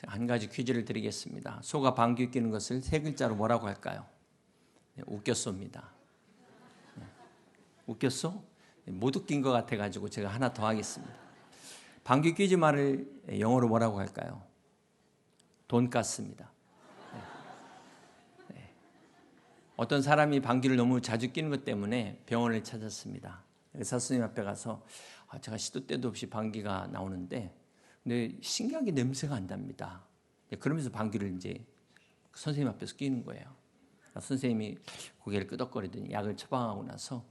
한 가지 퀴즈를 드리겠습니다. 소가 방귀 뀌는 것을 세 글자로 뭐라고 할까요? 웃겼소입니다. 웃겼소? 못 웃긴 것 같아가지고 제가 하나 더 하겠습니다. 방귀 뀌지 말을 영어로 뭐라고 할까요? 돈가스입니다. 어떤 사람이 방귀를 너무 자주 뀌는 것 때문에 병원을 찾았습니다. 의사 선생님 앞에 가서 제가 시도 때도 없이 방귀가 나오는데 근데 신기하게 냄새가 안 납니다. 그러면서 방귀를 이제 선생님 앞에서 뀌는 거예요. 선생님이 고개를 끄덕거리더니 약을 처방하고 나서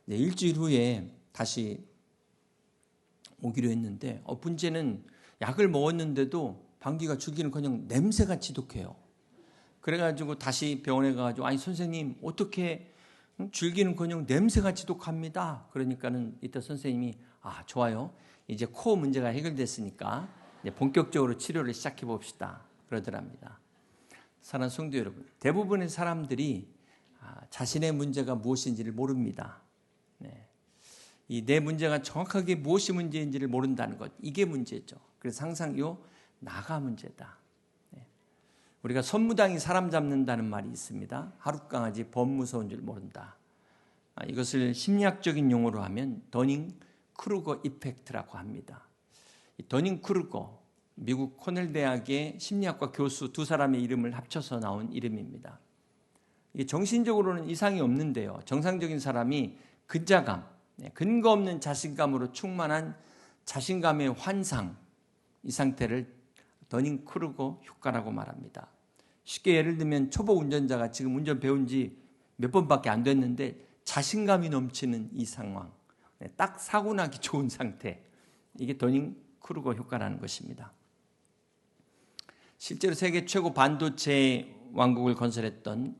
일주일 후에 다시 오기로 했는데 문제는 약을 먹었는데도 방귀가 줄기는커녕 냄새가 지독해요. 그래가지고 다시 병원에 가가지고 아니 선생님 어떻게 줄기는커녕 냄새가 지독합니다. 그러니까는 이때 선생님이 좋아요. 이제 코 문제가 해결됐으니까 이제 본격적으로 치료를 시작해 봅시다. 그러더랍니다. 사랑하는 성도 여러분, 대부분의 사람들이 자신의 문제가 무엇인지를 모릅니다. 이 내 문제가 정확하게 무엇이 문제인지를 모른다는 것, 이게 문제죠. 그래서 항상 나가 문제다. 우리가 선무당이 사람 잡는다는 말이 있습니다. 하룻강아지 범 무서운 줄 모른다. 이것을 심리학적인 용어로 하면 더닝크루거 이펙트라고 합니다. 더닝크루거, 미국 코넬 대학의 심리학과 교수 두 사람의 이름을 합쳐서 나온 이름입니다. 이게 정신적으로는 이상이 없는데요. 정상적인 사람이 근자감, 근거 없는 자신감으로 충만한 자신감의 환상, 이 상태를 더닝크루거 효과라고 말합니다. 쉽게 예를 들면 초보 운전자가 지금 운전 배운 지 몇 번밖에 안 됐는데 자신감이 넘치는 이 상황, 딱 사고 나기 좋은 상태, 이게 더닝크루거 효과라는 것입니다. 실제로 세계 최고 반도체 왕국을 건설했던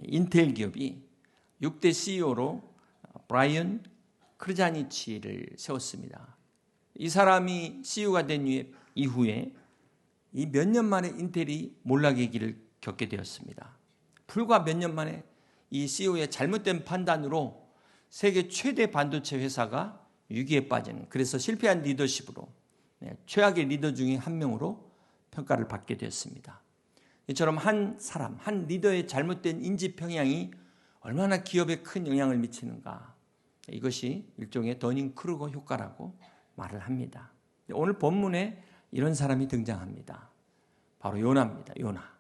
인텔 기업이 6대 CEO로 브라이언 크르자니치를 세웠습니다. 이 사람이 CEO가 된 이후에 이 몇 년 만에 인텔이 몰락의 길을 겪게 되었습니다. 불과 몇 년 만에 이 CEO의 잘못된 판단으로 세계 최대 반도체 회사가 위기에 빠지는, 그래서 실패한 리더십으로 최악의 리더 중에 한 명으로 평가를 받게 되었습니다. 이처럼 한 사람, 한 리더의 잘못된 인지 평양이 얼마나 기업에 큰 영향을 미치는가, 이것이 일종의 더닝크루거 효과라고 말을 합니다. 오늘 본문에 이런 사람이 등장합니다. 바로 요나입니다. 요나.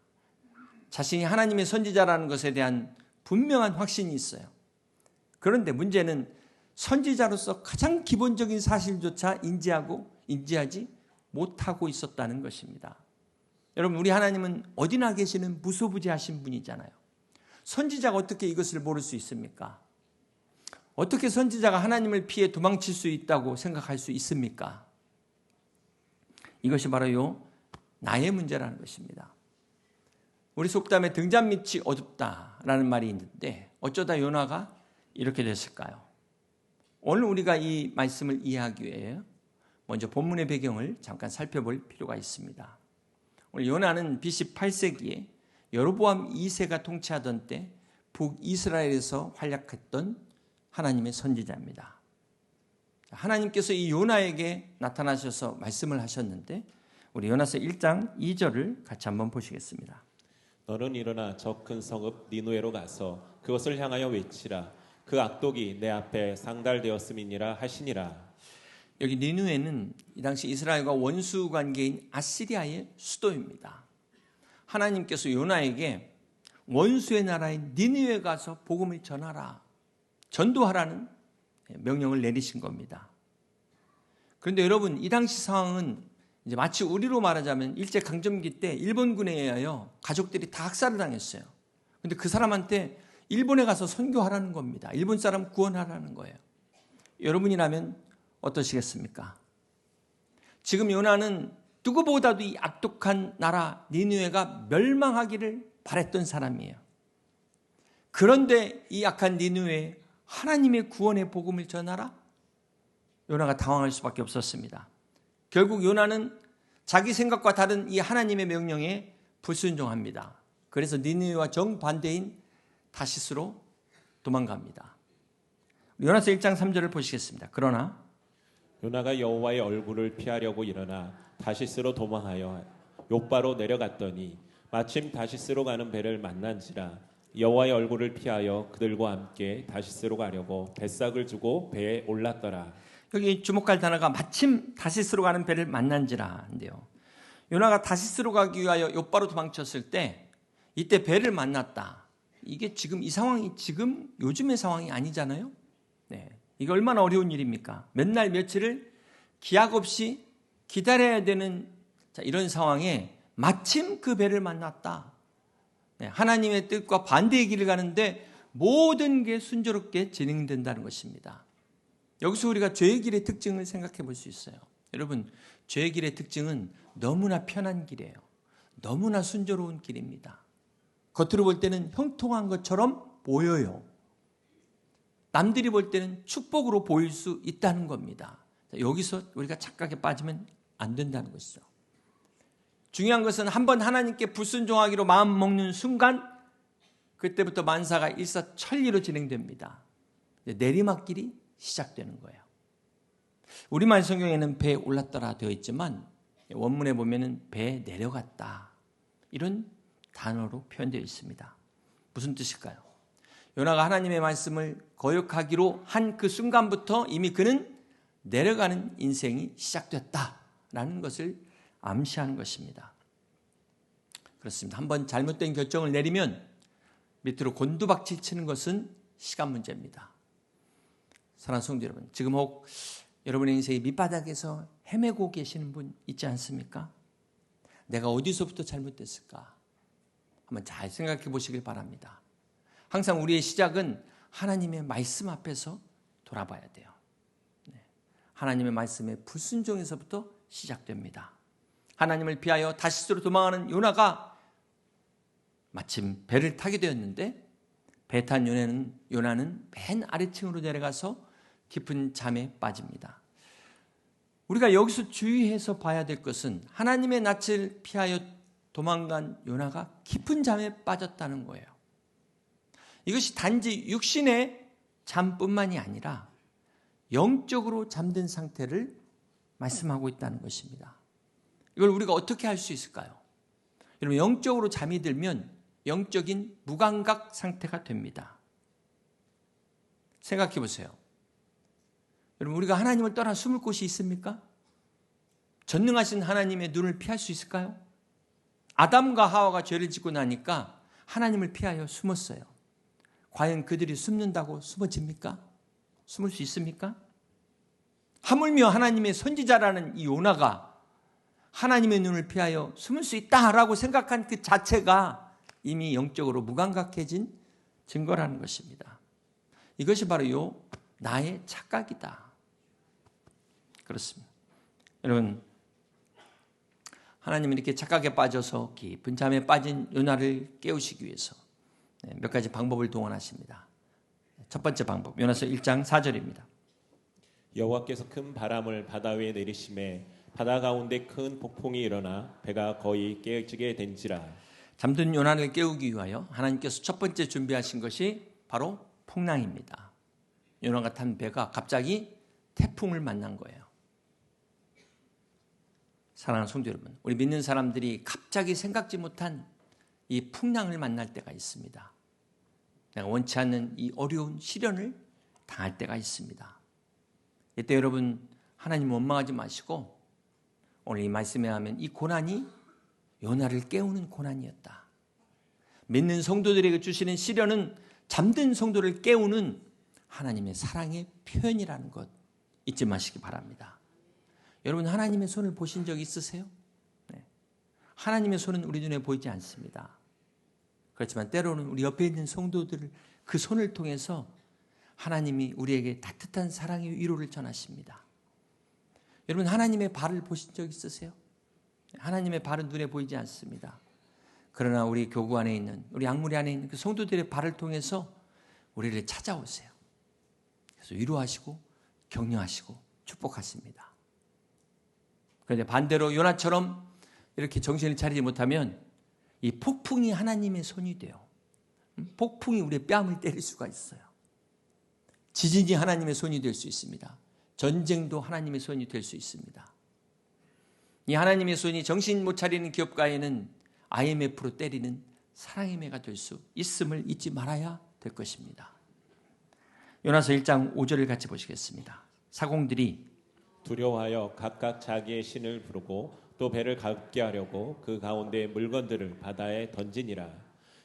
자신이 하나님의 선지자라는 것에 대한 분명한 확신이 있어요. 그런데 문제는 선지자로서 가장 기본적인 사실조차 인지하지 못하고 있었다는 것입니다. 여러분, 우리 하나님은 어디나 계시는 무소부재하신 분이잖아요. 선지자가 어떻게 이것을 모를 수 있습니까? 어떻게 선지자가 하나님을 피해 도망칠 수 있다고 생각할 수 있습니까? 이것이 바로 나의 문제라는 것입니다. 우리 속담에 등잔 밑이 어둡다라는 말이 있는데 어쩌다 요나가 이렇게 됐을까요? 오늘 우리가 이 말씀을 이해하기 위해 먼저 본문의 배경을 잠깐 살펴볼 필요가 있습니다. 오늘 요나는 BC 8세기에 여로보암 2세가 통치하던 때 북이스라엘에서 활약했던 하나님의 선지자입니다. 하나님께서 이 요나에게 나타나셔서 말씀을 하셨는데 우리 요나서 1장 2절을 같이 한번 보시겠습니다. 너는 일어나 저 큰 성읍 니누에로 가서 그것을 향하여 외치라. 그 악독이 내 앞에 상달되었음이니라 하시니라. 여기 니누에는 이 당시 이스라엘과 원수 관계인 아시리아의 수도입니다. 하나님께서 요나에게 원수의 나라인 니느웨에 가서 복음을 전하라, 전도하라는 명령을 내리신 겁니다. 그런데 여러분, 이 당시 상황은 이제 마치 우리로 말하자면 일제강점기 때 일본군에 의하여 가족들이 다 학살을 당했어요. 그런데 그 사람한테 일본에 가서 선교하라는 겁니다. 일본 사람 구원하라는 거예요. 여러분이라면 어떠시겠습니까? 지금 요나는 누구보다도 이 악독한 나라 니느웨가 멸망하기를 바랬던 사람이에요. 그런데 이 악한 니느웨에 하나님의 구원의 복음을 전하라? 요나가 당황할 수밖에 없었습니다. 결국 요나는 자기 생각과 다른 이 하나님의 명령에 불순종합니다. 그래서 니느웨와 정반대인 다시스로 도망갑니다. 요나서 1장 3절을 보시겠습니다. 그러나 요나가 여호와의 얼굴을 피하려고 일어나 다시스로 도망하여 욥바로 내려갔더니 마침 다시스로 가는 배를 만난지라 여호와의 얼굴을 피하여 그들과 함께 다시스로 가려고 뱃삭을 주고 배에 올랐더라. 여기 주목할 단어가 마침 다시스로 가는 배를 만난지라인데요. 요나가 다시스로 가기 위하여 욥바로 도망쳤을 때 이때 배를 만났다. 이게 지금 이 상황이 지금 요즘의 상황이 아니잖아요. 네. 이게 얼마나 어려운 일입니까? 몇 날 며칠을 기약 없이 기다려야 되는 이런 상황에 마침 그 배를 만났다. 네. 하나님의 뜻과 반대의 길을 가는데 모든 게 순조롭게 진행된다는 것입니다. 여기서 우리가 죄의 길의 특징을 생각해 볼 수 있어요. 여러분, 죄의 길의 특징은 너무나 편한 길이에요. 너무나 순조로운 길입니다. 겉으로 볼 때는 형통한 것처럼 보여요. 남들이 볼 때는 축복으로 보일 수 있다는 겁니다. 여기서 우리가 착각에 빠지면 안 된다는 것이죠. 중요한 것은 한번 하나님께 불순종하기로 마음 먹는 순간 그때부터 만사가 일사천리로 진행됩니다. 내리막길이 시작되는 거예요. 우리말 성경에는 배에 올랐더라 되어 있지만 원문에 보면은 배에 내려갔다 이런 단어로 표현되어 있습니다. 무슨 뜻일까요? 요나가 하나님의 말씀을 거역하기로 한 그 순간부터 이미 그는 내려가는 인생이 시작됐다라는 것을 암시하는 것입니다. 그렇습니다. 한번 잘못된 결정을 내리면 밑으로 곤두박질 치는 것은 시간 문제입니다. 사랑하는 성도 여러분, 지금 혹 여러분의 인생의 밑바닥에서 헤매고 계시는 분 있지 않습니까? 내가 어디서부터 잘못됐을까? 한번 잘 생각해 보시길 바랍니다. 항상 우리의 시작은 하나님의 말씀 앞에서 돌아봐야 돼요. 하나님의 말씀의 불순종에서부터 시작됩니다. 하나님을 피하여 다시스로 도망하는 요나가 마침 배를 타게 되었는데 배 탄 요나는 맨 아래층으로 내려가서 깊은 잠에 빠집니다. 우리가 여기서 주의해서 봐야 될 것은 하나님의 낯을 피하여 도망간 요나가 깊은 잠에 빠졌다는 거예요. 이것이 단지 육신의 잠뿐만이 아니라 영적으로 잠든 상태를 말씀하고 있다는 것입니다. 이걸 우리가 어떻게 할 수 있을까요? 여러분, 영적으로 잠이 들면 영적인 무감각 상태가 됩니다. 생각해 보세요. 여러분, 우리가 하나님을 떠나 숨을 곳이 있습니까? 전능하신 하나님의 눈을 피할 수 있을까요? 아담과 하와가 죄를 짓고 나니까 하나님을 피하여 숨었어요. 과연 그들이 숨는다고 숨어집니까? 숨을 수 있습니까? 하물며 하나님의 선지자라는 이 요나가 하나님의 눈을 피하여 숨을 수 있다라고 생각한 그 자체가 이미 영적으로 무감각해진 증거라는 것입니다. 이것이 바로 나의 착각이다. 그렇습니다. 여러분, 하나님은 이렇게 착각에 빠져서 깊은 잠에 빠진 요나를 깨우시기 위해서 몇 가지 방법을 동원하십니다. 첫 번째 방법, 요나서 1장 4절입니다. 여호와께서 큰 바람을 바다 위에 내리심에 바다 가운데 큰 폭풍이 일어나 배가 거의 깨지게 된지라. 잠든 요나를 깨우기 위하여 하나님께서 첫 번째 준비하신 것이 바로 풍랑입니다. 요나가 탄 배가 갑자기 태풍을 만난 거예요. 사랑하는 성도 여러분, 우리 믿는 사람들이 갑자기 생각지 못한 이 풍랑을 만날 때가 있습니다. 내가 원치 않는 이 어려운 시련을 당할 때가 있습니다. 이때 여러분, 하나님 원망하지 마시고 오늘 이 말씀에 하면 이 고난이 요나를 깨우는 고난이었다. 믿는 성도들에게 주시는 시련은 잠든 성도를 깨우는 하나님의 사랑의 표현이라는 것 잊지 마시기 바랍니다. 여러분, 하나님의 손을 보신 적 있으세요? 네. 하나님의 손은 우리 눈에 보이지 않습니다. 그렇지만 때로는 우리 옆에 있는 성도들을 그 손을 통해서 하나님이 우리에게 따뜻한 사랑의 위로를 전하십니다. 여러분, 하나님의 발을 보신 적 있으세요? 하나님의 발은 눈에 보이지 않습니다. 그러나 우리 교구 안에 있는, 우리 약물이 안에 있는 그 성도들의 발을 통해서 우리를 찾아오세요. 그래서 위로하시고 격려하시고 축복하십니다. 그런데 반대로 요나처럼 이렇게 정신을 차리지 못하면 이 폭풍이 하나님의 손이 돼요. 폭풍이 우리의 뺨을 때릴 수가 있어요. 지진이 하나님의 손이 될 수 있습니다. 전쟁도 하나님의 손이 될 수 있습니다. 이 하나님의 손이 정신 못 차리는 기업가에는 IMF로 때리는 사랑의 매가 될 수 있음을 잊지 말아야 될 것입니다. 요나서 1장 5절을 같이 보시겠습니다. 사공들이 두려워하여 각각 자기의 신을 부르고 또 배를 가볍게 하려고 그 가운데 물건들을 바다에 던지니라.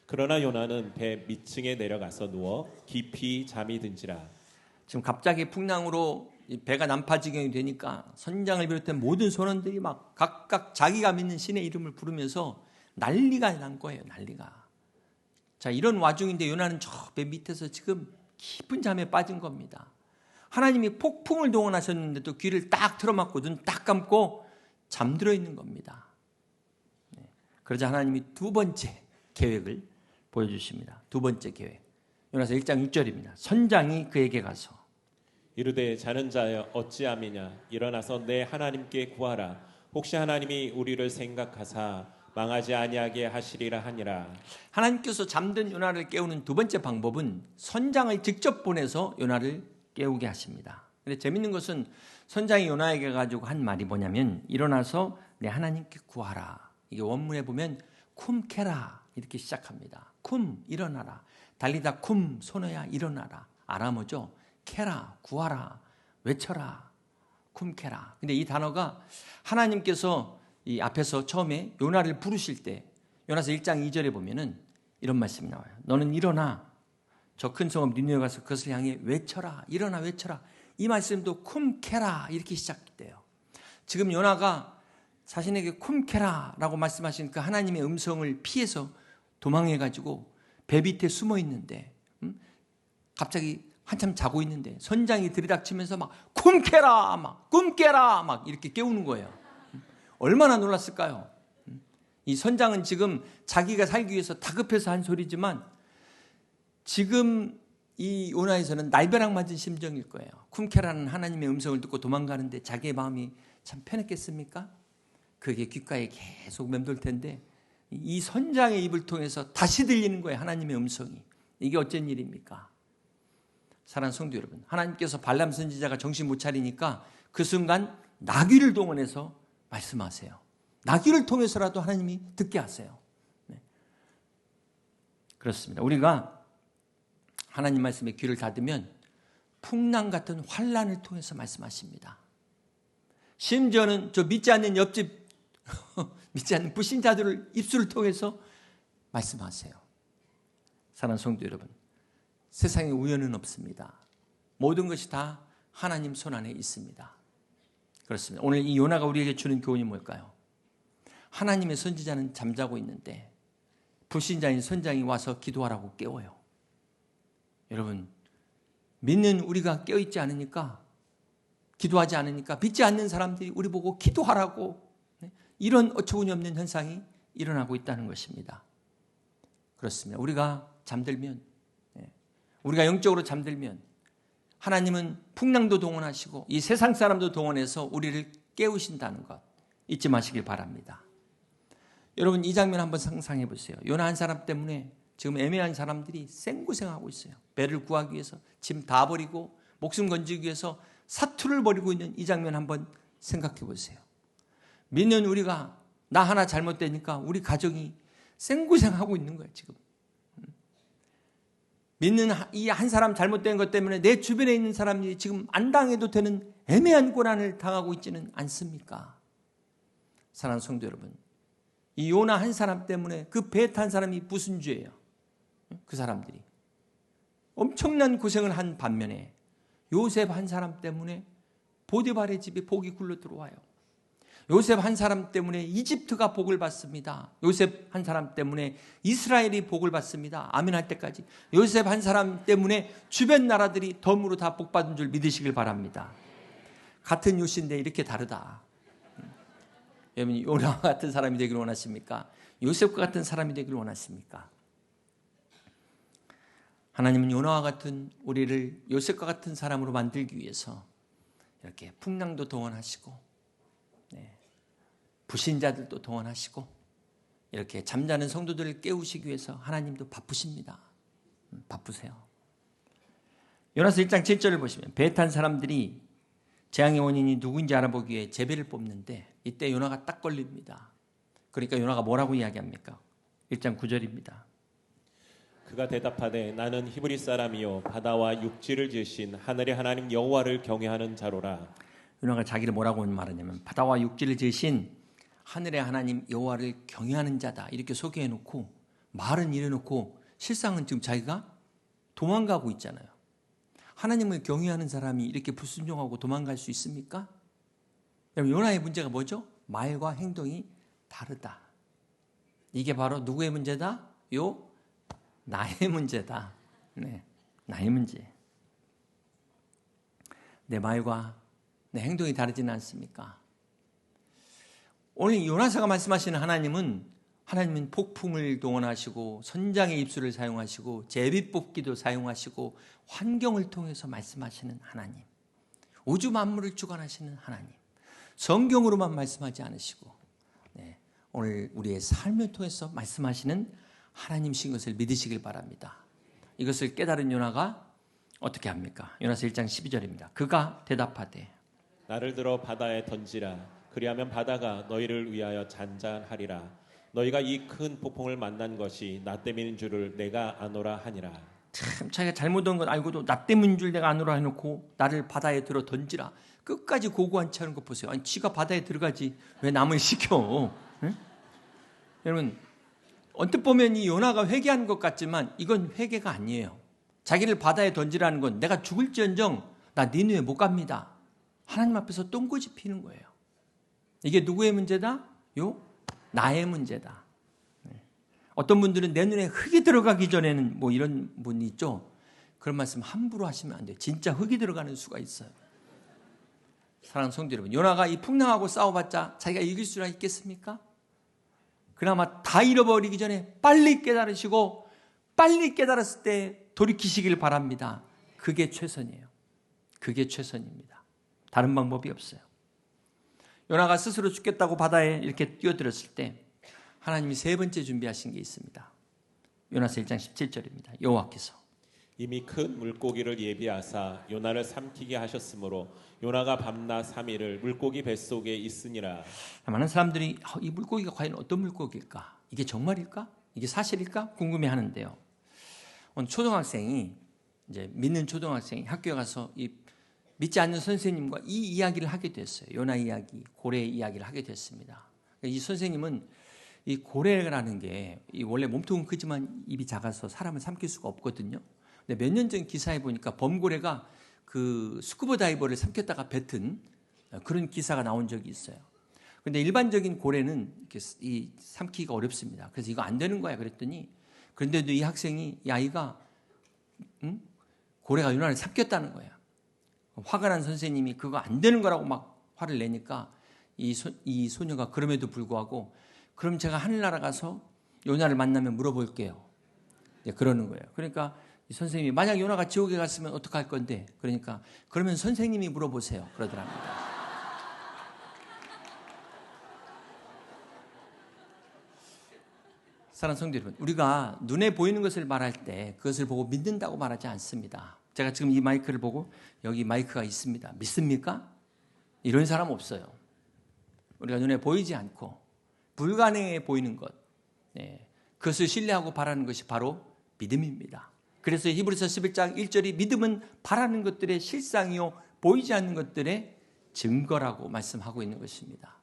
그러나 요나는 배 밑층에 내려가서 누워 깊이 잠이 든지라. 지금 갑자기 풍랑으로 배가 난파지경이 되니까 선장을 비롯한 모든 선원들이 막 각각 자기가 믿는 신의 이름을 부르면서 난리가 난 거예요. 난리가. 자, 이런 와중인데 요나는 저 배 밑에서 지금 깊은 잠에 빠진 겁니다. 하나님이 폭풍을 동원하셨는데도 귀를 딱 틀어막고 눈 딱 감고 잠들어 있는 겁니다. 그러자 하나님이 두 번째 계획을 보여주십니다. 두 번째 계획. 요나서 1장 6절입니다. 선장이 그에게 가서 이르되 자는 자여 어찌함이냐 일어나서 내 하나님께 구하라. 혹시 하나님이 우리를 생각하사 망하지 아니하게 하시리라 하니라. 하나님께서 잠든 요나를 깨우는 두 번째 방법은 선장을 직접 보내서 요나를 깨우게 하십니다. 근데 재밌는 것은 선장이 요나에게 가지고 한 말이 뭐냐면 일어나서 내 하나님께 구하라. 이게 원문에 보면 쿰케라 이렇게 시작합니다. 쿰 일어나라. 달리다 쿰 소노야 일어나라. 아람어죠. 케라 구하라 외쳐라 쿰케라. 근데 이 단어가 하나님께서 이 앞에서 처음에 요나를 부르실 때 요나서 1장 2절에 보면은 이런 말씀이 나와요. 너는 일어나 저 큰 성읍 니느웨 가서 그것을 향해 외쳐라. 일어나 외쳐라. 이 말씀도 쿰케라 이렇게 시작돼요. 지금 요나가 자신에게 쿰케라라고 말씀하시니까 하나님의 음성을 피해서 도망해가지고 배 밑에 숨어 있는데 갑자기 한참 자고 있는데 선장이 들이닥치면서 막 쿰케라 막 꿈깨라 막 이렇게 깨우는 거예요. 얼마나 놀랐을까요? 이 선장은 지금 자기가 살기 위해서 다급해서 한 소리지만 지금 이 요나에서는 날벼락 맞은 심정일 거예요. 쿰케라는 하나님의 음성을 듣고 도망가는데 자기의 마음이 참 편했겠습니까? 그게 귓가에 계속 맴돌 텐데 이 선장의 입을 통해서 다시 들리는 거예요. 하나님의 음성이. 이게 어쩐 일입니까? 사랑하는 성도 여러분, 하나님께서 발람 선지자가 정신 못 차리니까 그 순간 나귀를 동원해서 말씀하세요. 나귀를 통해서라도 하나님이 듣게 하세요. 네. 그렇습니다. 우리가 하나님 말씀에 귀를 닫으면 풍랑 같은 환란을 통해서 말씀하십니다. 심지어는 저 믿지 않는 옆집 믿지 않는 불신자들을 입술을 통해서 말씀하세요. 사랑하는 성도 여러분, 세상에 우연은 없습니다. 모든 것이 다 하나님 손 안에 있습니다. 그렇습니다. 오늘 이 요나가 우리에게 주는 교훈이 뭘까요? 하나님의 선지자는 잠자고 있는데 불신자인 선장이 와서 기도하라고 깨워요. 여러분, 믿는 우리가 깨어있지 않으니까, 기도하지 않으니까 믿지 않는 사람들이 우리 보고 기도하라고 이런 어처구니 없는 현상이 일어나고 있다는 것입니다. 그렇습니다. 우리가 잠들면, 우리가 영적으로 잠들면 하나님은 풍랑도 동원하시고 이 세상 사람도 동원해서 우리를 깨우신다는 것 잊지 마시길 바랍니다. 여러분, 이 장면 한번 상상해 보세요. 요나 한 사람 때문에 지금 애매한 사람들이 생고생하고 있어요. 배를 구하기 위해서 짐 다 버리고 목숨 건지기 위해서 사투를 벌이고 있는 이 장면 한번 생각해 보세요. 믿는 우리가 나 하나 잘못되니까 우리 가정이 생고생하고 있는 거예요. 지금 믿는 이 한 사람 잘못된 것 때문에 내 주변에 있는 사람들이 지금 안 당해도 되는 애매한 고난을 당하고 있지는 않습니까? 사랑하는 성도 여러분, 이 요나 한 사람 때문에 그 배 탄 사람이 무슨 죄예요? 그 사람들이 엄청난 고생을 한 반면에 요셉 한 사람 때문에 보디발의 집에 복이 굴러 들어와요. 요셉 한 사람 때문에 이집트가 복을 받습니다. 요셉 한 사람 때문에 이스라엘이 복을 받습니다. 아멘 할 때까지. 요셉 한 사람 때문에 주변 나라들이 덤으로 다 복받은 줄 믿으시길 바랍니다. 같은 요시인데 이렇게 다르다. 여러분, 요나와 같은 사람이 되기를 원하십니까? 요셉과 같은 사람이 되기를 원하십니까? 하나님은 요나와 같은 우리를 요셉과 같은 사람으로 만들기 위해서 이렇게 풍랑도 동원하시고 불신자들도 동원하시고 이렇게 잠자는 성도들을 깨우시기 위해서 하나님도 바쁘십니다. 바쁘세요. 요나서 1장 7절을 보시면 배 탄 사람들이 재앙의 원인이 누구인지 알아보기 위해 제비를 뽑는데 이때 요나가 딱 걸립니다. 그러니까 요나가 뭐라고 이야기합니까? 1장 9절입니다. 그가 대답하되 나는 히브리 사람이요 바다와 육지를 지으신 하늘의 하나님 여호와를 경외하는 자로라. 요나가 자기를 뭐라고 말하냐면 바다와 육지를 지으신 하늘의 하나님 여호와를 경외하는 자다 이렇게 소개해놓고 말은 이래놓고 실상은 지금 자기가 도망가고 있잖아요. 하나님을 경외하는 사람이 이렇게 불순종하고 도망갈 수 있습니까? 여러분, 요나의 문제가 뭐죠? 말과 행동이 다르다. 이게 바로 누구의 문제다? 나의 문제다. 네, 나의 문제. 내 말과 내 행동이 다르지는 않습니까? 오늘 요나서가 말씀하시는 하나님은 폭풍을 동원하시고 선장의 입술을 사용하시고 제비 뽑기도 사용하시고 환경을 통해서 말씀하시는 하나님, 우주 만물을 주관하시는 하나님, 성경으로만 말씀하지 않으시고 오늘 우리의 삶을 통해서 말씀하시는 하나님이신 것을 믿으시길 바랍니다. 이것을 깨달은 요나가 어떻게 합니까? 요나서 1장 12절입니다. 그가 대답하되 나를 들어 바다에 던지라. 그리하면 바다가 너희를 위하여 잔잔하리라. 너희가 이 큰 폭풍을 만난 것이 나 때문인 줄을 내가 아노라 하니라. 참 자기가 잘못한 건 알고도 나 때문인 줄 내가 아노라 해놓고 나를 바다에 들어 던지라. 끝까지 고고한 채 하는 것 보세요. 아니 지가 바다에 들어가지 왜 남을 시켜? 응? 여러분 언뜻 보면 이 요나가 회개하는 것 같지만 이건 회개가 아니에요. 자기를 바다에 던지라는 건 내가 죽을지언정 나 니느웨 못 갑니다. 하나님 앞에서 똥꼬집 피는 거예요. 이게 누구의 문제다? 나의 문제다. 어떤 분들은 내 눈에 흙이 들어가기 전에는 뭐 이런 분이 있죠. 그런 말씀 함부로 하시면 안 돼요. 진짜 흙이 들어가는 수가 있어요. 사랑하는 성도 여러분, 요나가 이 풍랑하고 싸워봤자 자기가 이길 수나 있겠습니까? 그나마 다 잃어버리기 전에 빨리 깨달으시고 빨리 깨달았을 때 돌이키시길 바랍니다. 그게 최선이에요. 그게 최선입니다. 다른 방법이 없어요. 요나가 스스로 죽겠다고 바다에 이렇게 뛰어들었을 때 하나님이 세 번째 준비하신 게 있습니다. 요나서 1장 17절입니다. 여호와께서 이미 큰 물고기를 예비하사 요나를 삼키게 하셨으므로 요나가 밤낮 3일을 물고기 뱃속에 있으니라. 많은 사람들이 이 물고기가 과연 어떤 물고기일까? 이게 정말일까? 이게 사실일까? 궁금해하는데요. 오늘 초등학생이 이제 믿는 초등학생이 학교에 가서 이 믿지 않는 선생님과 이 이야기를 하게 됐어요. 요나 이야기, 고래 이야기를 하게 됐습니다. 이 선생님은 이 고래라는 게 원래 몸통은 크지만 입이 작아서 사람을 삼킬 수가 없거든요. 근데 몇 년 전 기사에 보니까 범고래가 그 스쿠버 다이버를 삼켰다가 뱉은 그런 기사가 나온 적이 있어요. 근데 일반적인 고래는 이렇게 삼키기가 어렵습니다. 그래서 이거 안 되는 거야 그랬더니 그런데도 이 학생이 이 아이가 고래가 요나를 삼켰다는 거야. 화가 난 선생님이 그거 안 되는 거라고 막 화를 내니까 이 소녀가 그럼에도 불구하고 그럼 제가 하늘나라 가서 요나를 만나면 물어볼게요. 그러는 거예요. 그러니까 이 선생님이 만약 요나가 지옥에 갔으면 어떡할 건데? 그러니까 그러면 선생님이 물어보세요. 그러더랍니다. 사랑하는 성도 여러분, 우리가 눈에 보이는 것을 말할 때 그것을 보고 믿는다고 말하지 않습니다. 제가 지금 이 마이크를 보고 여기 마이크가 있습니다. 믿습니까? 이런 사람 없어요. 우리가 눈에 보이지 않고 불가능해 보이는 것, 그것을 신뢰하고 바라는 것이 바로 믿음입니다. 그래서 히브리서 11장 1절이 믿음은 바라는 것들의 실상이요 보이지 않는 것들의 증거라고 말씀하고 있는 것입니다.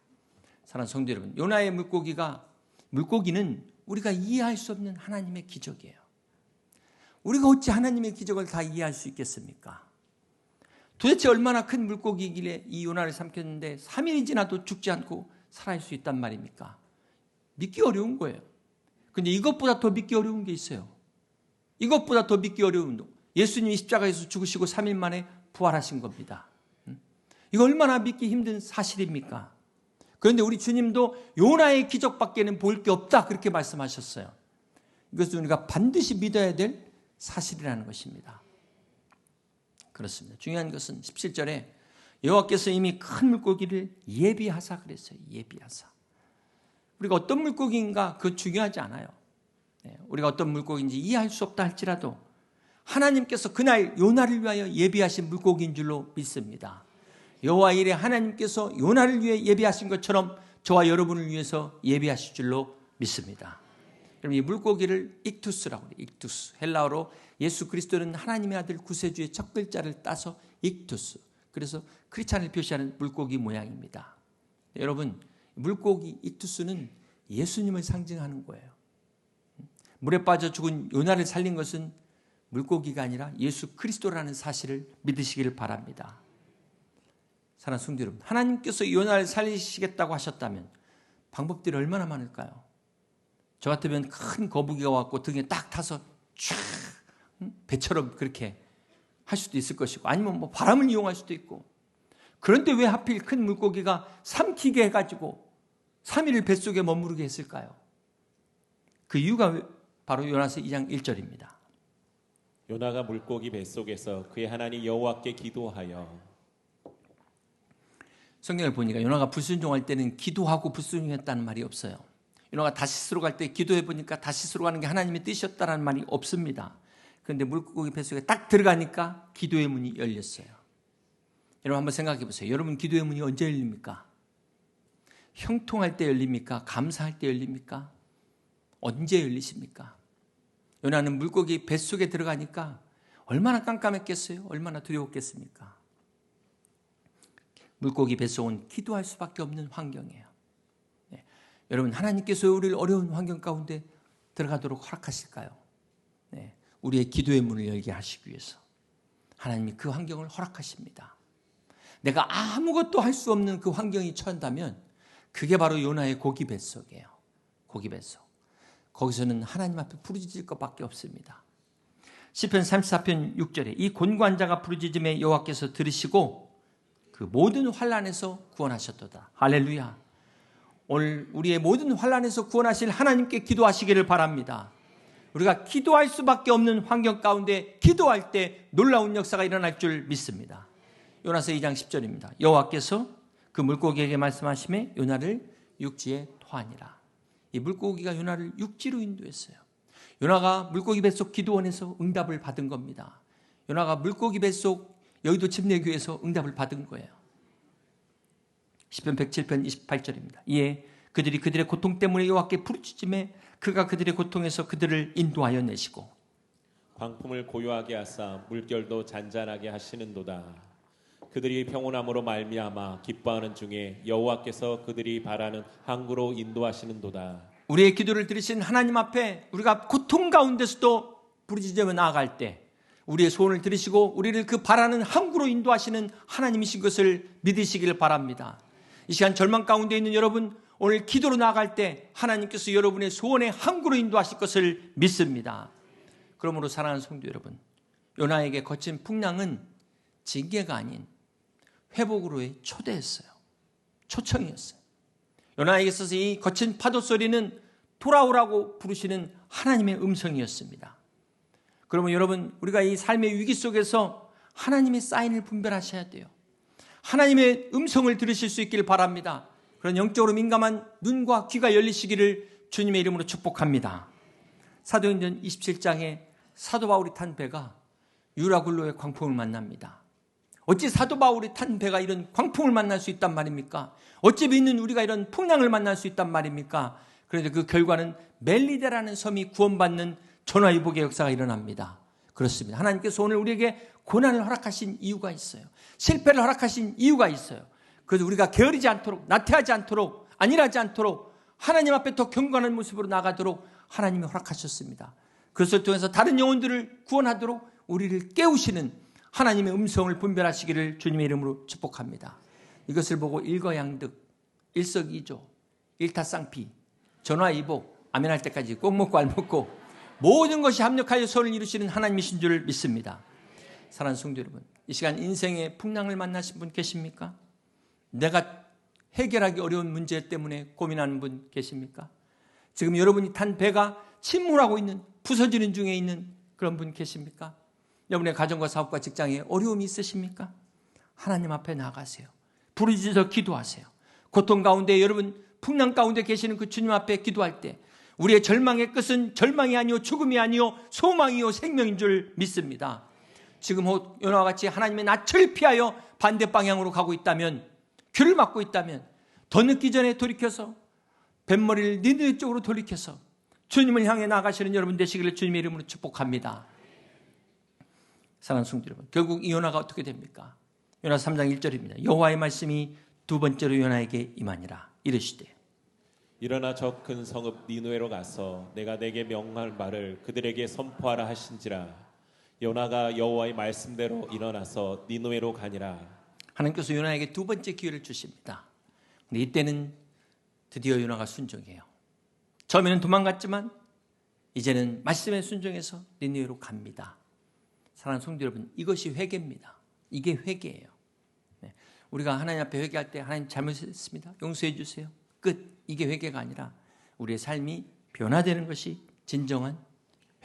사랑하는 성도 여러분, 요나의 물고기는 우리가 이해할 수 없는 하나님의 기적이에요. 우리가 어찌 하나님의 기적을 다 이해할 수 있겠습니까? 도대체 얼마나 큰 물고기이길래 이 요나를 삼켰는데 3일이 지나도 죽지 않고 살아날 수 있단 말입니까? 믿기 어려운 거예요. 그런데 이것보다 더 믿기 어려운 게 있어요. 이것보다 더 믿기 어려운 예수님이 십자가에서 죽으시고 3일 만에 부활하신 겁니다. 이거 얼마나 믿기 힘든 사실입니까? 그런데 우리 주님도 요나의 기적밖에는 볼 게 없다 그렇게 말씀하셨어요. 이것은 우리가 반드시 믿어야 될 사실이라는 것입니다. 그렇습니다. 중요한 것은 17절에 여호와께서 이미 큰 물고기를 예비하사 그랬어요. 예비하사. 우리가 어떤 물고기인가 그거 중요하지 않아요. 우리가 어떤 물고기인지 이해할 수 없다 할지라도 하나님께서 그날 요나를 위하여 예비하신 물고기인 줄로 믿습니다. 여호와 일에 하나님께서 요나를 위해 예비하신 것처럼 저와 여러분을 위해서 예비하실 줄로 믿습니다. 여러분, 이 물고기를 익투스라고 해요. 익투스. 헬라어로 예수 그리스도는 하나님의 아들 구세주의 첫 글자를 따서 익투스. 그래서 크리스찬을 표시하는 물고기 모양입니다. 여러분, 물고기 익투스는 예수님을 상징하는 거예요. 물에 빠져 죽은 요나를 살린 것은 물고기가 아니라 예수 그리스도라는 사실을 믿으시기를 바랍니다. 사랑하는 성도 여러분, 하나님께서 요나를 살리시겠다고 하셨다면 방법들이 얼마나 많을까요? 저 같으면 큰 거북이가 왔고 등에 딱 타서 쫙 배처럼 그렇게 할 수도 있을 것이고, 아니면 뭐 바람을 이용할 수도 있고. 그런데 왜 하필 큰 물고기가 삼키게 해가지고 3일을 뱃속에 머무르게 했을까요? 그 이유가 바로 요나서 2장 1절입니다. 요나가 물고기 뱃속에서 그의 하나님 여호와께 기도하여. 성경을 보니까 요나가 불순종할 때는 기도하고 불순종했다는 말이 없어요. 요나가 다시스로 갈 때 기도해 보니까 다시스로 가는 게 하나님의 뜻이었다는 말이 없습니다. 그런데 물고기 뱃속에 딱 들어가니까 기도의 문이 열렸어요. 여러분 한번 생각해 보세요. 여러분 기도의 문이 언제 열립니까? 형통할 때 열립니까? 감사할 때 열립니까? 언제 열리십니까? 요나는 물고기 뱃속에 들어가니까 얼마나 깜깜했겠어요? 얼마나 두려웠겠습니까? 물고기 뱃속은 기도할 수밖에 없는 환경이에요. 네. 여러분, 하나님께서 우리를 어려운 환경 가운데 들어가도록 허락하실까요? 네. 우리의 기도의 문을 열게 하시기 위해서 하나님이 그 환경을 허락하십니다. 내가 아무것도 할 수 없는 그 환경이 처한다면 그게 바로 요나의 고기 뱃속이에요. 고기 뱃속. 거기서는 하나님 앞에 부르짖을 것밖에 없습니다. 시편 34편 6절에 이 곤고한 자가 부르짖음에 여호와께서 들으시고 그 모든 환난에서 구원하셨도다. 할렐루야. 오늘 우리의 모든 환난에서 구원하실 하나님께 기도하시기를 바랍니다. 우리가 기도할 수밖에 없는 환경 가운데 기도할 때 놀라운 역사가 일어날 줄 믿습니다. 요나서 2장 10절입니다. 여호와께서 그 물고기에게 말씀하시매 요나를 육지에 토하니라. 이 물고기가 요나를 육지로 인도했어요. 요나가 물고기 뱃속 기도원에서 응답을 받은 겁니다. 요나가 물고기 뱃속 여의도 침례교회에서 응답을 받은 거예요. 시편 107편 28절입니다. 이에 그들이 그들의 고통 때문에 여호와께 부르짖음에 그가 그들의 고통에서 그들을 인도하여 내시고 광풍을 고요하게 하사 물결도 잔잔하게 하시는도다. 그들이 평온함으로 말미암아 기뻐하는 중에 여호와께서 그들이 바라는 항구로 인도하시는도다. 우리의 기도를 들으신 하나님 앞에 우리가 고통 가운데서도 부르짖으며 나아갈 때 우리의 소원을 들으시고 우리를 그 바라는 항구로 인도하시는 하나님이신 것을 믿으시길 바랍니다. 이 시간 절망 가운데 있는 여러분, 오늘 기도로 나아갈 때 하나님께서 여러분의 소원의 항구로 인도하실 것을 믿습니다. 그러므로 사랑하는 성도 여러분, 요나에게 거친 풍랑은 징계가 아닌 회복으로의 초대였어요. 초청이었어요. 요나에게 있어서 이 거친 파도 소리는 돌아오라고 부르시는 하나님의 음성이었습니다. 그러면 여러분, 우리가 이 삶의 위기 속에서 하나님의 사인을 분별하셔야 돼요. 하나님의 음성을 들으실 수 있기를 바랍니다. 그런 영적으로 민감한 눈과 귀가 열리시기를 주님의 이름으로 축복합니다. 사도행전 27장에 사도 바울이 탄 배가 유라굴로의 광풍을 만납니다. 어찌 사도 바울이 탄 배가 이런 광풍을 만날 수 있단 말입니까? 어찌 믿는 우리가 이런 풍랑을 만날 수 있단 말입니까? 그런데 그 결과는 멜리데라는 섬이 구원받는 전화위복의 역사가 일어납니다. 그렇습니다. 하나님께서 오늘 우리에게 고난을 허락하신 이유가 있어요. 실패를 허락하신 이유가 있어요. 그래서 우리가 게으르지 않도록, 나태하지 않도록, 안일하지 않도록 하나님 앞에 더 경건한 모습으로 나가도록 하나님이 허락하셨습니다. 그것을 통해서 다른 영혼들을 구원하도록 우리를 깨우시는 하나님의 음성을 분별하시기를 주님의 이름으로 축복합니다. 이것을 보고 일거양득, 일석이조, 일타쌍피, 전화이복, 아멘할 때까지 꼭 먹고 알 먹고 모든 것이 합력하여 선을 이루시는 하나님이신 줄 믿습니다. 사랑하는 성도 여러분, 이 시간 인생의 풍랑을 만나신 분 계십니까? 내가 해결하기 어려운 문제 때문에 고민하는 분 계십니까? 지금 여러분이 탄 배가 침몰하고 있는, 부서지는 중에 있는 그런 분 계십니까? 여러분의 가정과 사업과 직장에 어려움이 있으십니까? 하나님 앞에 나가세요. 부르짖어 기도하세요. 고통 가운데, 여러분 풍랑 가운데 계시는 그 주님 앞에 기도할 때 우리의 절망의 끝은 절망이 아니요 죽음이 아니요 소망이요 생명인 줄 믿습니다. 지금 요나와 같이 하나님의 낯을 피하여 반대 방향으로 가고 있다면, 귀를 막고 있다면 더 늦기 전에 돌이켜서 뱃머리를 니느웨 쪽으로 돌이켜서 주님을 향해 나아가시는 여러분 되시기를 주님의 이름으로 축복합니다. 사랑하는 성도 여러분, 결국 이 요나가 어떻게 됩니까? 요나 3장 1절입니다. 여호와의 말씀이 두 번째로 요나에게 임하니라. 이르시되 일어나 저 큰 성읍 니느웨로 가서 내가 내게 명할 말을 그들에게 선포하라 하신지라. 요나가 여호와의 말씀대로 일어나서 니느웨로 가니라. 하나님께서 요나에게 두 번째 기회를 주십니다. 근데 이때는 드디어 요나가 순종해요. 처음에는 도망갔지만 이제는 말씀에 순종해서 니느웨로 갑니다. 사랑하는 성도 여러분, 이것이 회개입니다. 이게 회개예요. 우리가 하나님 앞에 회개할 때 하나님 잘못했습니다, 용서해 주세요, 끝. 이게 회개가 아니라 우리의 삶이 변화되는 것이 진정한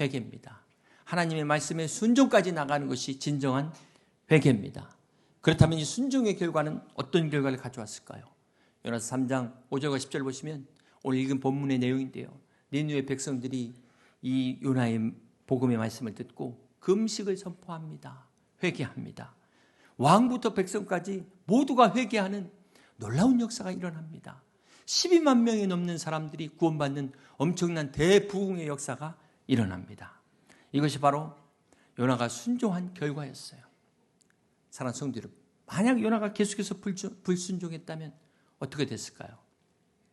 회개입니다. 하나님의 말씀에 순종까지 나가는 것이 진정한 회개입니다. 그렇다면 이 순종의 결과는 어떤 결과를 가져왔을까요? 요나서 3장 5절과 10절 보시면 오늘 읽은 본문의 내용인데요. 니느웨 백성들이 이 요나의 복음의 말씀을 듣고 금식을 선포합니다. 회개합니다. 왕부터 백성까지 모두가 회개하는 놀라운 역사가 일어납니다. 12만 명이 넘는 사람들이 구원받는 엄청난 대부흥의 역사가 일어납니다. 이것이 바로 요나가 순종한 결과였어요. 사랑하는 성도 여러분, 만약 요나가 계속해서 불순종했다면 어떻게 됐을까요?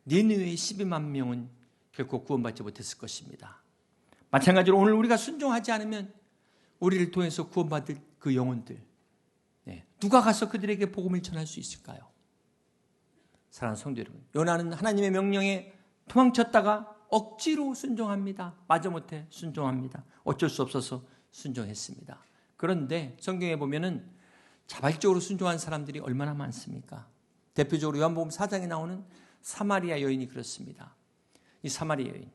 니느웨의 12만 명은 결코 구원받지 못했을 것입니다. 마찬가지로 오늘 우리가 순종하지 않으면 우리를 통해서 구원받을 그 영혼들, 누가 가서 그들에게 복음을 전할 수 있을까요? 사랑하는 성도 여러분, 요나는 하나님의 명령에 도망쳤다가 억지로 순종합니다. 마지못해 순종합니다. 어쩔 수 없어서 순종했습니다. 그런데 성경에 보면은 자발적으로 순종한 사람들이 얼마나 많습니까? 대표적으로 요한복음 4장에 나오는 사마리아 여인이 그렇습니다. 이 사마리아 여인,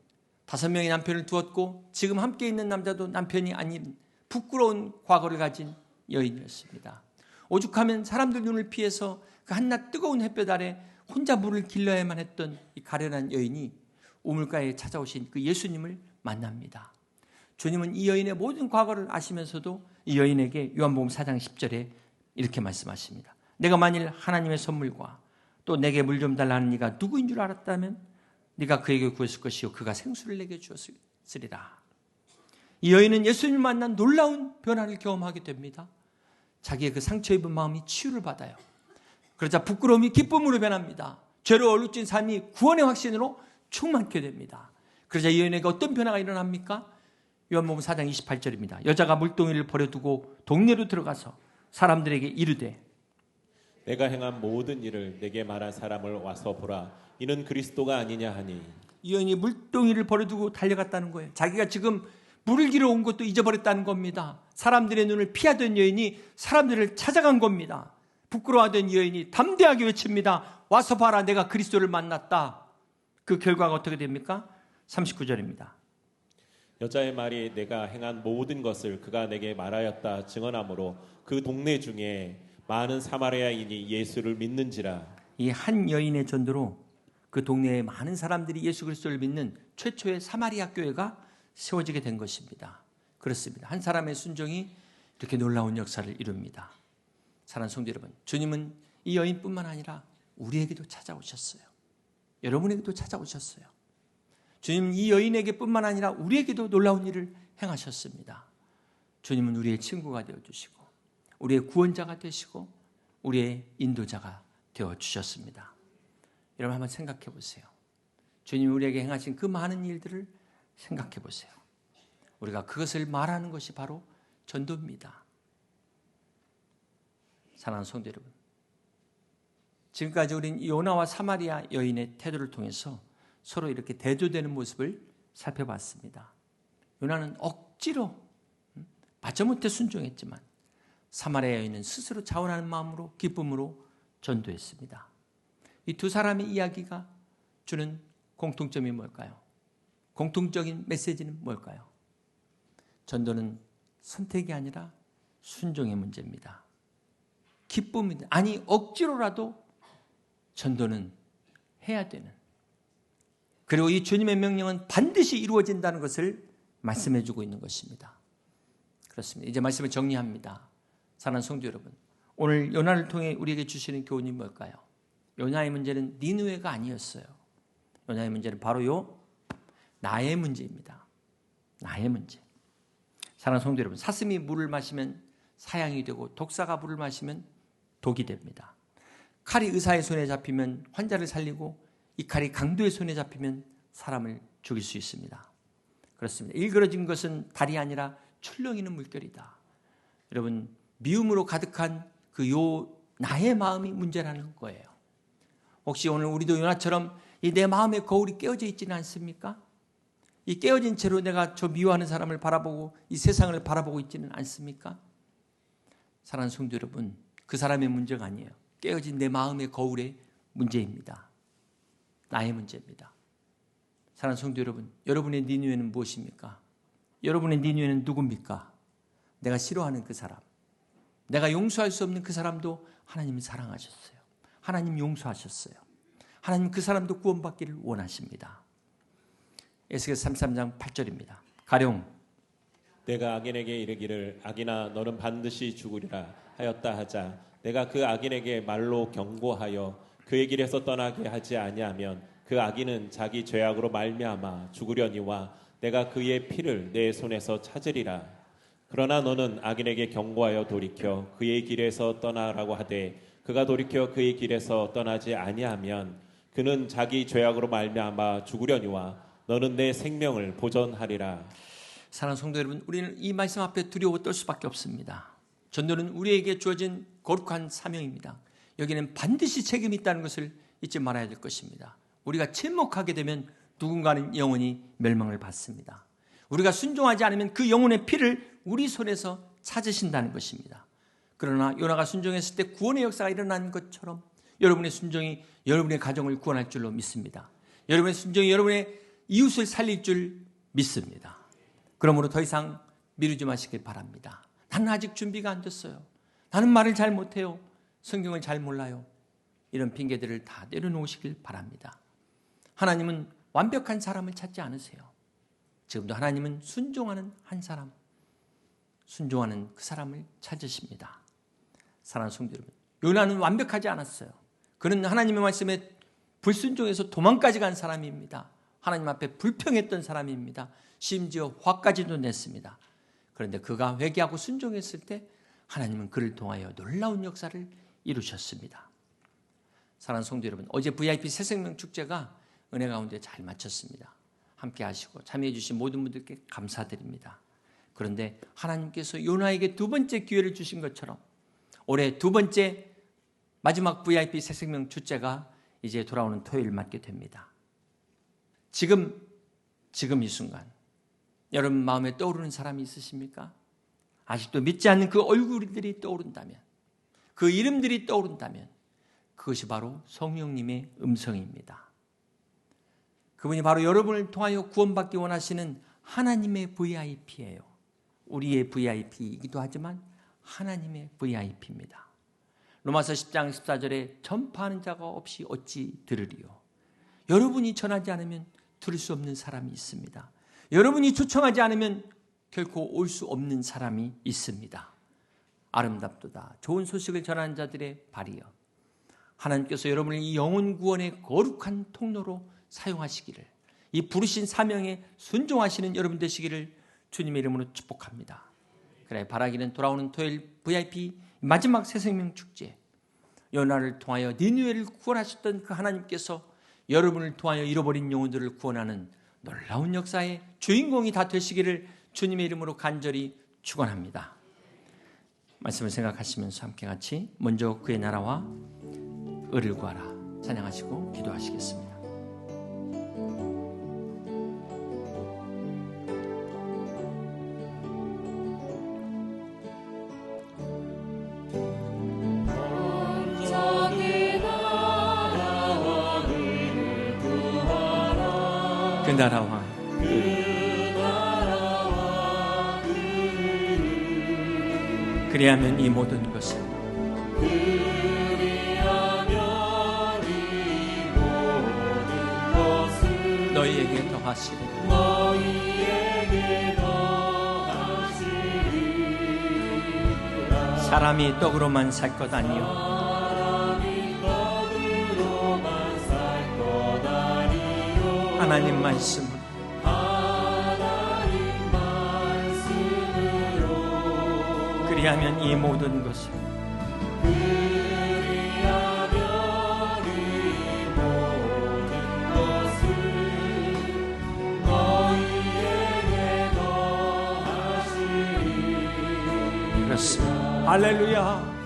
5명의 남편을 두었고 지금 함께 있는 남자도 남편이 아닌 부끄러운 과거를 가진 여인이었습니다. 오죽하면 사람들 눈을 피해서 그 한낮 뜨거운 햇볕 아래 혼자 물을 길러야만 했던 이 가련한 여인이 우물가에 찾아오신 그 예수님을 만납니다. 주님은 이 여인의 모든 과거를 아시면서도 이 여인에게 요한복음 4장 10절에 이렇게 말씀하십니다. 내가 만일 하나님의 선물과 또 내게 물 좀 달라는 네가 누구인 줄 알았다면 네가 그에게 구했을 것이요 그가 생수를 내게 주었으리라. 이 여인은 예수님을 만난 놀라운 변화를 경험하게 됩니다. 자기의 그 상처 입은 마음이 치유를 받아요. 그러자 부끄러움이 기쁨으로 변합니다. 죄로 얼룩진 삶이 구원의 확신으로 충만케 됩니다. 그러자 이 여인에게 어떤 변화가 일어납니까? 요한복음 4장 28절입니다. 여자가 물동이를 버려두고 동네로 들어가서 사람들에게 이르되 내가 행한 모든 일을 내게 말한 사람을 와서 보라. 이는 그리스도가 아니냐 하니. 이 여인이 물동이를 버려두고 달려갔다는 거예요. 자기가 지금 물을 길어 온 것도 잊어버렸다는 겁니다. 사람들의 눈을 피하던 여인이 사람들을 찾아간 겁니다. 부끄러워하던 여인이 담대하게 외칩니다. 와서 봐라, 내가 그리스도를 만났다. 그 결과가 어떻게 됩니까? 39절입니다. 여자의 말이 내가 행한 모든 것을 그가 내게 말하였다 증언하므로 그 동네 중에 많은 사마리아인이 예수를 믿는지라. 이 한 여인의 전도로 그 동네에 많은 사람들이 예수 그리스도를 믿는 최초의 사마리아 교회가 세워지게 된 것입니다. 그렇습니다. 한 사람의 순종이 이렇게 놀라운 역사를 이룹니다. 사랑하는 성도 여러분, 주님은 이 여인뿐만 아니라 우리에게도 찾아오셨어요. 여러분에게도 찾아오셨어요. 주님은 이 여인에게뿐만 아니라 우리에게도 놀라운 일을 행하셨습니다. 주님은 우리의 친구가 되어주시고 우리의 구원자가 되시고 우리의 인도자가 되어주셨습니다. 여러분 한번 생각해 보세요. 주님이 우리에게 행하신 그 많은 일들을 생각해 보세요. 우리가 그것을 말하는 것이 바로 전도입니다. 사랑하는 성도 여러분, 지금까지 우리는 요나와 사마리아 여인의 태도를 통해서 서로 이렇게 대조되는 모습을 살펴봤습니다. 요나는 억지로 마저못해 순종했지만 사마리아 여인은 스스로 자원하는 마음으로 기쁨으로 전도했습니다. 이 두 사람의 이야기가 주는 공통점이 뭘까요? 공통적인 메시지는 뭘까요? 전도는 선택이 아니라 순종의 문제입니다. 기쁨이 아니 억지로라도 전도는 해야 되는, 그리고 이 주님의 명령은 반드시 이루어진다는 것을 말씀해 주고 있는 것입니다. 그렇습니다. 이제 말씀을 정리합니다. 사랑하는 성도 여러분, 오늘 요나를 통해 우리에게 주시는 교훈이 뭘까요? 요나의 문제는 니느웨가 아니었어요. 요나의 문제는 바로 나의 문제입니다. 나의 문제. 사랑하는 성도 여러분, 사슴이 물을 마시면 사양이 되고 독사가 물을 마시면 독이 됩니다. 칼이 의사의 손에 잡히면 환자를 살리고 이 칼이 강도의 손에 잡히면 사람을 죽일 수 있습니다. 그렇습니다. 일그러진 것은 달이 아니라 출렁이는 물결이다. 여러분, 미움으로 가득한 나의 마음이 문제라는 거예요. 혹시 오늘 우리도 요나처럼 이 내 마음의 거울이 깨어져 있지는 않습니까? 이 깨어진 채로 내가 저 미워하는 사람을 바라보고 이 세상을 바라보고 있지는 않습니까? 사랑하는 성도 여러분, 그 사람의 문제가 아니에요. 깨어진 내 마음의 거울의 문제입니다. 나의 문제입니다. 사랑하는 성도 여러분, 여러분의 니느웨는 무엇입니까? 여러분의 니느웨는 누굽니까? 내가 싫어하는 그 사람, 내가 용서할 수 없는 그 사람도 하나님이 사랑하셨어요. 하나님 용서하셨어요. 하나님 그 사람도 구원받기를 원하십니다. 에스겔 33장 8절입니다. 가령 내가 악인에게 이르기를 악인아 너는 반드시 죽으리라 하였다 하자 내가 그 악인에게 말로 경고하여 그의 길에서 떠나게 하지 아니하면 그 악인은 자기 죄악으로 말미암아 죽으려니와 내가 그의 피를 내 손에서 찾으리라. 그러나 너는 악인에게 경고하여 돌이켜 그의 길에서 떠나라고 하되 그가 돌이켜 그의 길에서 떠나지 아니하면 그는 자기 죄악으로 말미암아 죽으려니와 너는 내 생명을 보존하리라. 사랑하는 성도 여러분, 우리는 이 말씀 앞에 두려워 떨 수밖에 없습니다. 전도는 우리에게 주어진 거룩한 사명입니다. 여기는 반드시 책임이 있다는 것을 잊지 말아야 될 것입니다. 우리가 침묵하게 되면 누군가는 영원히 멸망을 받습니다. 우리가 순종하지 않으면 그 영혼의 피를 우리 손에서 찾으신다는 것입니다. 그러나 요나가 순종했을 때 구원의 역사가 일어난 것처럼 여러분의 순종이 여러분의 가정을 구원할 줄로 믿습니다. 여러분의 순종이 여러분의 이웃을 살릴 줄 믿습니다. 그러므로 더 이상 미루지 마시길 바랍니다. 나는 아직 준비가 안 됐어요. 나는 말을 잘 못해요. 성경을 잘 몰라요. 이런 핑계들을 다 내려놓으시길 바랍니다. 하나님은 완벽한 사람을 찾지 않으세요. 지금도 하나님은 순종하는 한 사람, 순종하는 그 사람을 찾으십니다. 사랑하는 성도 여러분, 요나는 완벽하지 않았어요. 그는 하나님의 말씀에 불순종해서 도망까지 간 사람입니다. 하나님 앞에 불평했던 사람입니다. 심지어 화까지도 냈습니다. 그런데 그가 회개하고 순종했을 때 하나님은 그를 통하여 놀라운 역사를 이루셨습니다. 사랑하는 성도 여러분, 어제 VIP 새생명 축제가 은혜 가운데 잘 마쳤습니다. 함께 하시고 참여해 주신 모든 분들께 감사드립니다. 그런데 하나님께서 요나에게 두 번째 기회를 주신 것처럼 올해 두 번째 마지막 VIP 새생명 축제가 이제 돌아오는 토요일 맞게 됩니다. 지금 이 순간 여러분 마음에 떠오르는 사람이 있으십니까? 아직도 믿지 않는 그 얼굴들이 떠오른다면, 그 이름들이 떠오른다면 그것이 바로 성령님의 음성입니다. 그분이 바로 여러분을 통하여 구원받기 원하시는 하나님의 VIP예요. 우리의 VIP이기도 하지만 하나님의 VIP입니다. 로마서 10장 14절에 전파하는 자가 없이 어찌 들으리요. 여러분이 전하지 않으면 들을 수 없는 사람이 있습니다. 여러분이 초청하지 않으면 결코 올 수 없는 사람이 있습니다. 아름답도다 좋은 소식을 전하는 자들의 발이여, 하나님께서 여러분을 이 영혼 구원의 거룩한 통로로 사용하시기를, 이 부르신 사명에 순종하시는 여러분 되시기를 주님의 이름으로 축복합니다. 그래, 바라기는 돌아오는 토요일 VIP 마지막 새생명 축제, 요나를 통하여 니느웨를 구원하셨던 그 하나님께서 여러분을 통하여 잃어버린 영혼들을 구원하는 놀라운 역사의 주인공이 다 되시기를 주님의 이름으로 간절히 축원합니다. 말씀을 생각하시면서 함께 같이 먼저 그의 나라와 의를 구하라 찬양하시고 기도하시겠습니다. 그 나라와 그리하면 이 모든 것을 너희에게 더하시리라. 사람이 떡으로만 살 것 아니요 하나님 말씀으로 그리하면 이 모든 것을 그렇습니다. 할렐루야.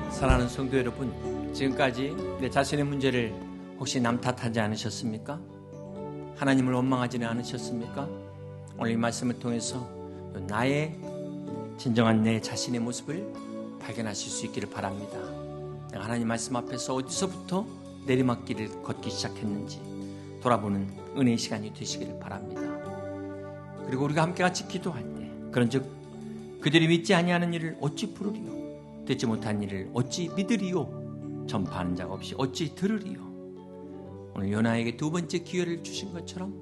사랑하는 성도 여러분, 지금까지 내 자신의 문제를 혹시 남 탓하지 않으셨습니까? 하나님을 원망하지는 않으셨습니까? 오늘 이 말씀을 통해서 나의 진정한 내 자신의 모습을 발견하실 수 있기를 바랍니다. 내가 하나님 말씀 앞에서 어디서부터 내리막길을 걷기 시작했는지 돌아보는 은혜의 시간이 되시기를 바랍니다. 그리고 우리가 함께 같이 기도할 때 그런즉 그들이 믿지 아니하는 일을 어찌 부르리요? 듣지 못한 일을 어찌 믿으리요? 전파하는 자가 없이 어찌 들으리요? 오늘 요나에게 두 번째 기회를 주신 것처럼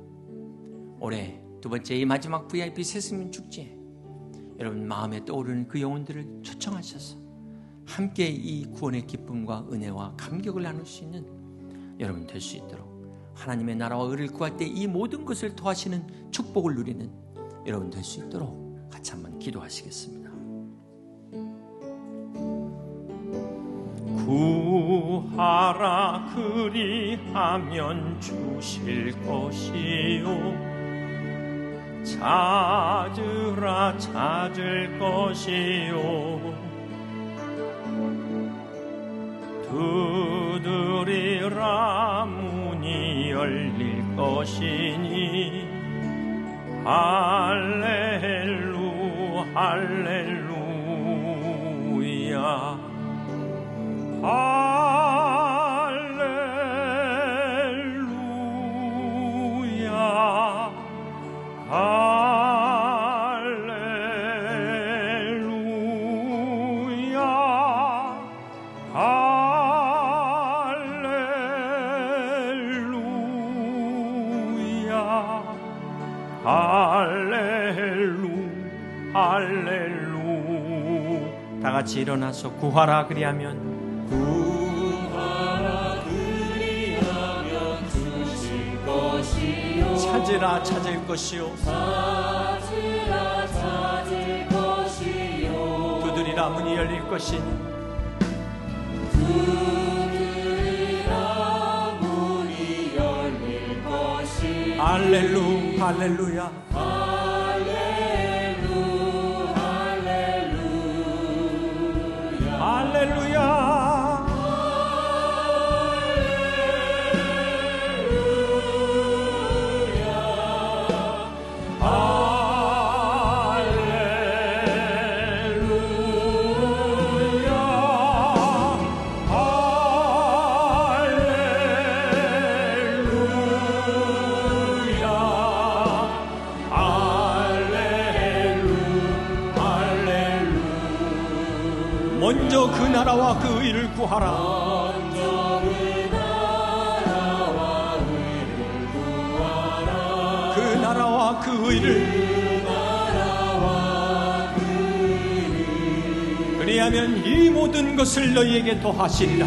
올해 두 번째 이 마지막 VIP 새승민 축제에 여러분 마음에 떠오르는 그 영혼들을 초청하셔서 함께 이 구원의 기쁨과 은혜와 감격을 나눌 수 있는 여러분 될 수 있도록 하나님의 나라와 의를 구할 때 이 모든 것을 더하시는 축복을 누리는 여러분 될 수 있도록 같이 한번 기도하시겠습니다. 구하라 그리하면 주실 것이요 찾으라 찾을 것이요 두드리라 문이 열릴 것이니 할렐루 할렐루야 할렐루야 할렐루야 할렐루야 할렐루 다 같이 일어나서 구하라 그리하면 주실 것이요 찾으라 찾을 것이요 두드리라 문이 열릴 것이니 할렐루 할렐루야 할렐루야 먼저 그 나라와 그 의를 구하라. 그 나라와 그 의를 그리하면 이 모든 것을 너희에게 더하시리라.